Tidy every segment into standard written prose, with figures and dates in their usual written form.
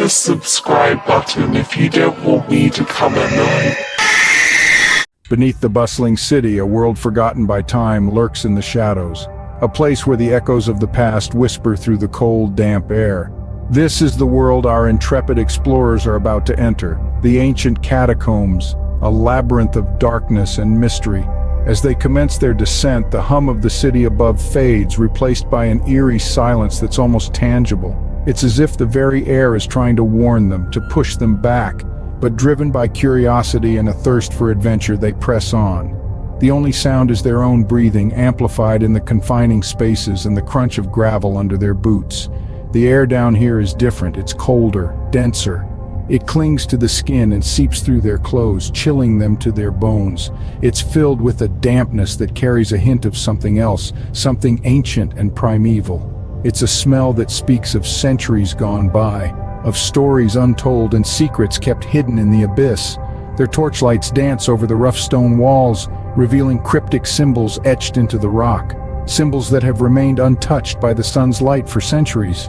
the subscribe button if you don't want me to come at night. Beneath the bustling city, a world forgotten by time lurks in the shadows, a place where the echoes of the past whisper through the cold, damp air. This is the world our intrepid explorers are about to enter, the ancient catacombs, a labyrinth of darkness and mystery. As they commence their descent, the hum of the city above fades, replaced by an eerie silence that's almost tangible. It's as if the very air is trying to warn them, to push them back. But driven by curiosity and a thirst for adventure, they press on. The only sound is their own breathing, amplified in the confining spaces and the crunch of gravel under their boots. The air down here is different. It's colder, denser. It clings to the skin and seeps through their clothes, chilling them to their bones. It's filled with a dampness that carries a hint of something else, something ancient and primeval. It's a smell that speaks of centuries gone by, of stories untold and secrets kept hidden in the abyss. Their torchlights dance over the rough stone walls, revealing cryptic symbols etched into the rock, symbols that have remained untouched by the sun's light for centuries.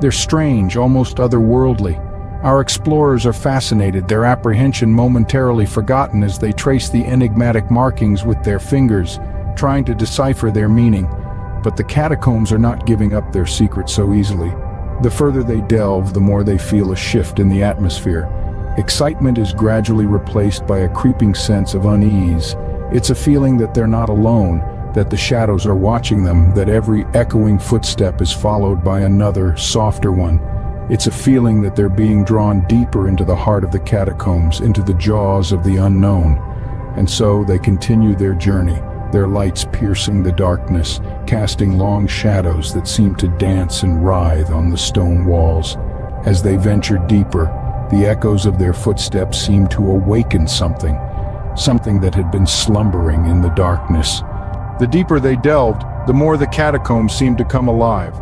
They're strange, almost otherworldly. Our explorers are fascinated, their apprehension momentarily forgotten as they trace the enigmatic markings with their fingers, trying to decipher their meaning. But the catacombs are not giving up their secret so easily. The further they delve, the more they feel a shift in the atmosphere. Excitement is gradually replaced by a creeping sense of unease. It's a feeling that they're not alone, that the shadows are watching them, that every echoing footstep is followed by another, softer one. It's a feeling that they're being drawn deeper into the heart of the catacombs, into the jaws of the unknown. And so they continue their journey, their lights piercing the darkness, casting long shadows that seem to dance and writhe on the stone walls. As they venture deeper, the echoes of their footsteps seem to awaken something that had been slumbering in the darkness. The deeper they delved, the more the catacombs seemed to come alive.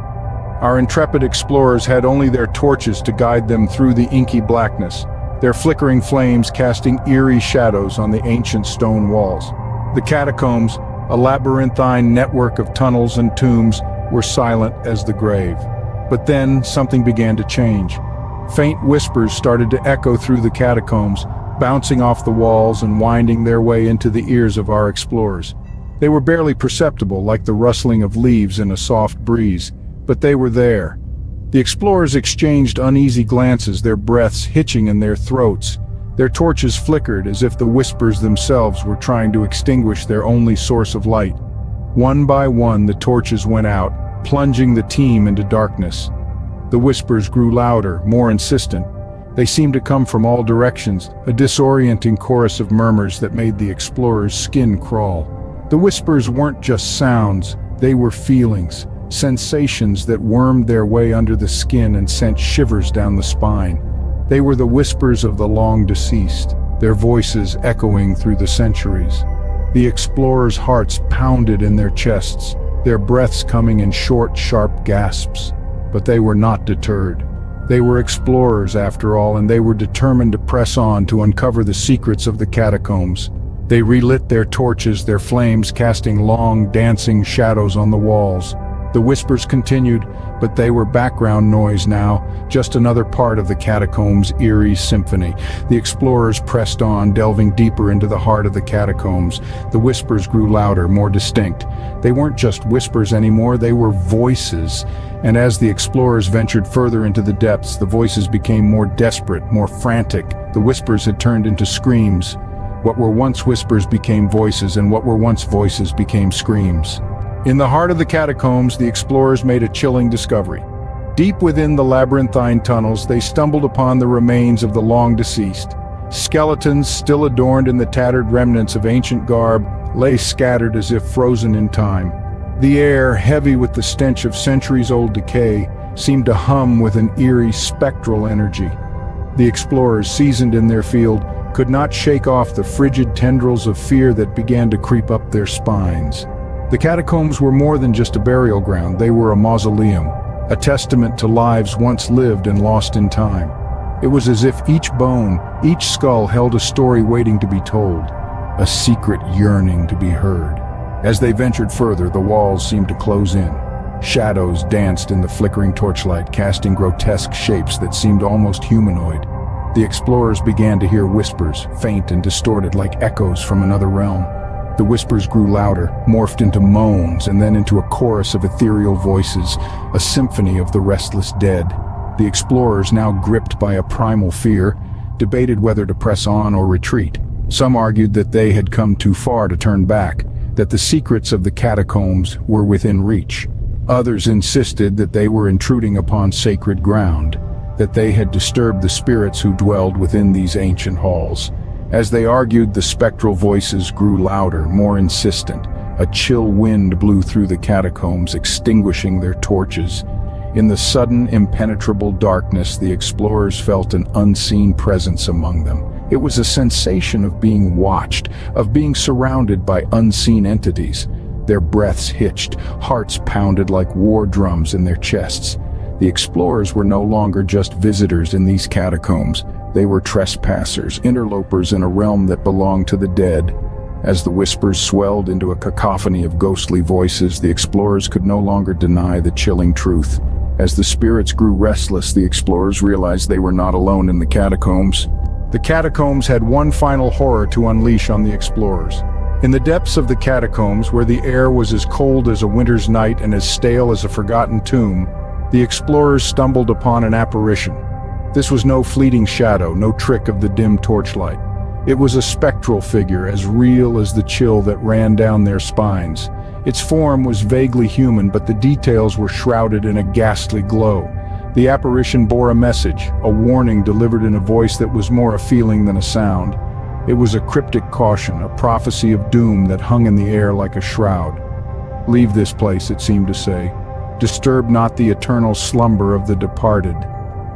Our intrepid explorers had only their torches to guide them through the inky blackness, their flickering flames casting eerie shadows on the ancient stone walls. The catacombs, a labyrinthine network of tunnels and tombs, were silent as the grave. But then something began to change. Faint whispers started to echo through the catacombs, bouncing off the walls and winding their way into the ears of our explorers. They were barely perceptible, like the rustling of leaves in a soft breeze, but they were there. The explorers exchanged uneasy glances, their breaths hitching in their throats. Their torches flickered as if the whispers themselves were trying to extinguish their only source of light. One by one, the torches went out, plunging the team into darkness. The whispers grew louder, more insistent. They seemed to come from all directions, a disorienting chorus of murmurs that made the explorers' skin crawl. The whispers weren't just sounds, they were feelings, sensations that wormed their way under the skin and sent shivers down the spine. They were the whispers of the long deceased, their voices echoing through the centuries. The explorers' hearts pounded in their chests, their breaths coming in short, sharp gasps. But they were not deterred. They were explorers after all, and they were determined to press on to uncover the secrets of the catacombs. They relit their torches, their flames casting long, dancing shadows on the walls. The whispers continued, but they were background noise now, just another part of the catacombs' eerie symphony. The explorers pressed on, delving deeper into the heart of the catacombs. The whispers grew louder, more distinct. They weren't just whispers anymore, they were voices. And as the explorers ventured further into the depths, the voices became more desperate, more frantic. The whispers had turned into screams. What were once whispers became voices, and what were once voices became screams. In the heart of the catacombs, the explorers made a chilling discovery. Deep within the labyrinthine tunnels, they stumbled upon the remains of the long-deceased. Skeletons, still adorned in the tattered remnants of ancient garb, lay scattered as if frozen in time. The air, heavy with the stench of centuries-old decay, seemed to hum with an eerie, spectral energy. The explorers, seasoned in their field, could not shake off the frigid tendrils of fear that began to creep up their spines. The catacombs were more than just a burial ground, they were a mausoleum, a testament to lives once lived and lost in time. It was as if each bone, each skull held a story waiting to be told, a secret yearning to be heard. As they ventured further, the walls seemed to close in. Shadows danced in the flickering torchlight, casting grotesque shapes that seemed almost humanoid. The explorers began to hear whispers, faint and distorted like echoes from another realm. The whispers grew louder, morphed into moans, and then into a chorus of ethereal voices, a symphony of the restless dead. The explorers, now gripped by a primal fear, debated whether to press on or retreat. Some argued that they had come too far to turn back, that the secrets of the catacombs were within reach. Others insisted that they were intruding upon sacred ground, that they had disturbed the spirits who dwelled within these ancient halls. As they argued, the spectral voices grew louder, more insistent. A chill wind blew through the catacombs, extinguishing their torches. In the sudden, impenetrable darkness, the explorers felt an unseen presence among them. It was a sensation of being watched, of being surrounded by unseen entities. Their breaths hitched, hearts pounded like war drums in their chests. The explorers were no longer just visitors in these catacombs. They were trespassers, interlopers in a realm that belonged to the dead. As the whispers swelled into a cacophony of ghostly voices, the explorers could no longer deny the chilling truth. As the spirits grew restless, the explorers realized they were not alone in the catacombs. The catacombs had one final horror to unleash on the explorers. In the depths of the catacombs, where the air was as cold as a winter's night and as stale as a forgotten tomb, the explorers stumbled upon an apparition. This was no fleeting shadow, no trick of the dim torchlight. It was a spectral figure, as real as the chill that ran down their spines. Its form was vaguely human, but the details were shrouded in a ghastly glow. The apparition bore a message, a warning delivered in a voice that was more a feeling than a sound. It was a cryptic caution, a prophecy of doom that hung in the air like a shroud. "Leave this place," it seemed to say. "Disturb not the eternal slumber of the departed."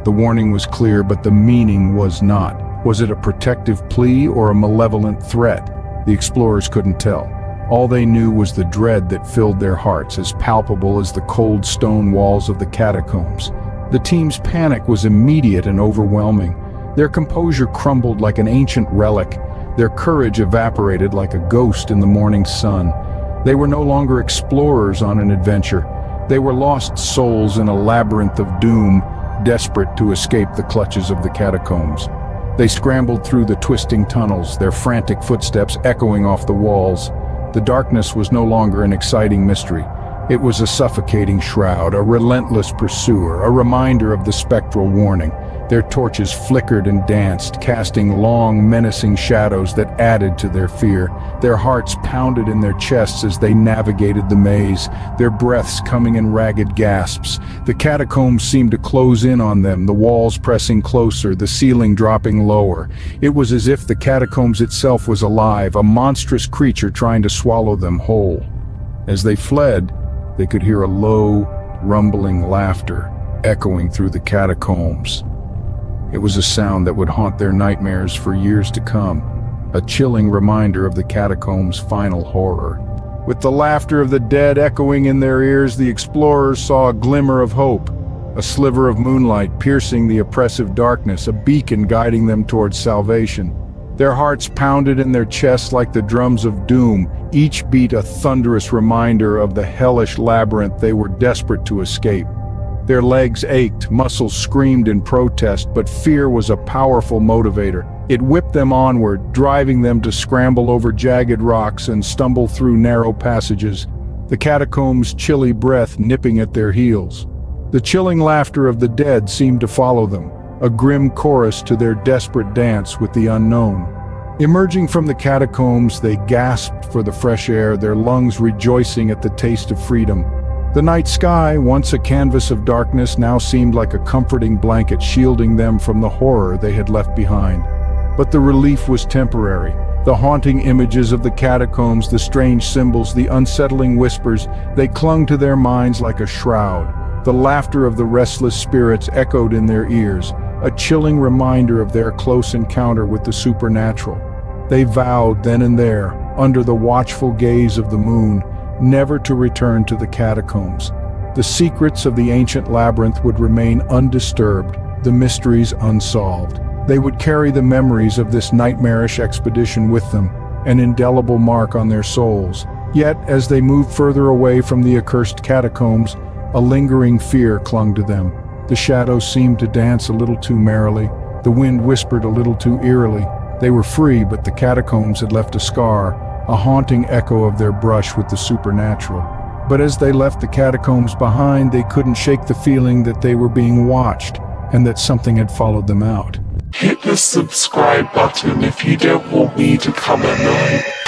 The warning was clear, but the meaning was not. Was it a protective plea or a malevolent threat? The explorers couldn't tell. All they knew was the dread that filled their hearts, as palpable as the cold stone walls of the catacombs. The team's panic was immediate and overwhelming. Their composure crumbled like an ancient relic. Their courage evaporated like a ghost in the morning sun. They were no longer explorers on an adventure. They were lost souls in a labyrinth of doom, desperate to escape the clutches of the catacombs. They scrambled through the twisting tunnels, their frantic footsteps echoing off the walls. The darkness was no longer an exciting mystery. It was a suffocating shroud, a relentless pursuer, a reminder of the spectral warning. Their torches flickered and danced, casting long, menacing shadows that added to their fear. Their hearts pounded in their chests as they navigated the maze, their breaths coming in ragged gasps. The catacombs seemed to close in on them, the walls pressing closer, the ceiling dropping lower. It was as if the catacombs itself was alive, a monstrous creature trying to swallow them whole. As they fled, they could hear a low, rumbling laughter echoing through the catacombs. It was a sound that would haunt their nightmares for years to come, a chilling reminder of the catacombs' final horror. With the laughter of the dead echoing in their ears, the explorers saw a glimmer of hope, a sliver of moonlight piercing the oppressive darkness, a beacon guiding them towards salvation. Their hearts pounded in their chests like the drums of doom, each beat a thunderous reminder of the hellish labyrinth they were desperate to escape. Their legs ached, muscles screamed in protest, but fear was a powerful motivator. It whipped them onward, driving them to scramble over jagged rocks and stumble through narrow passages, the catacombs' chilly breath nipping at their heels. The chilling laughter of the dead seemed to follow them, a grim chorus to their desperate dance with the unknown. Emerging from the catacombs, they gasped for the fresh air, their lungs rejoicing at the taste of freedom. The night sky, once a canvas of darkness, now seemed like a comforting blanket shielding them from the horror they had left behind. But the relief was temporary. The haunting images of the catacombs, the strange symbols, the unsettling whispers, they clung to their minds like a shroud. The laughter of the restless spirits echoed in their ears, a chilling reminder of their close encounter with the supernatural. They vowed then and there, under the watchful gaze of the moon, never to return to the catacombs. The secrets of the ancient labyrinth would remain undisturbed, the mysteries unsolved. They would carry the memories of this nightmarish expedition with them, an indelible mark on their souls. Yet, as they moved further away from the accursed catacombs, A lingering fear clung to them. The shadows seemed to dance a little too merrily. The wind whispered a little too eerily. They were free, but the catacombs had left a scar, a haunting echo of their brush with the supernatural. But as they left the catacombs behind, they couldn't shake the feeling that they were being watched, and that something had followed them out. Hit the subscribe button if you don't want me to come at night.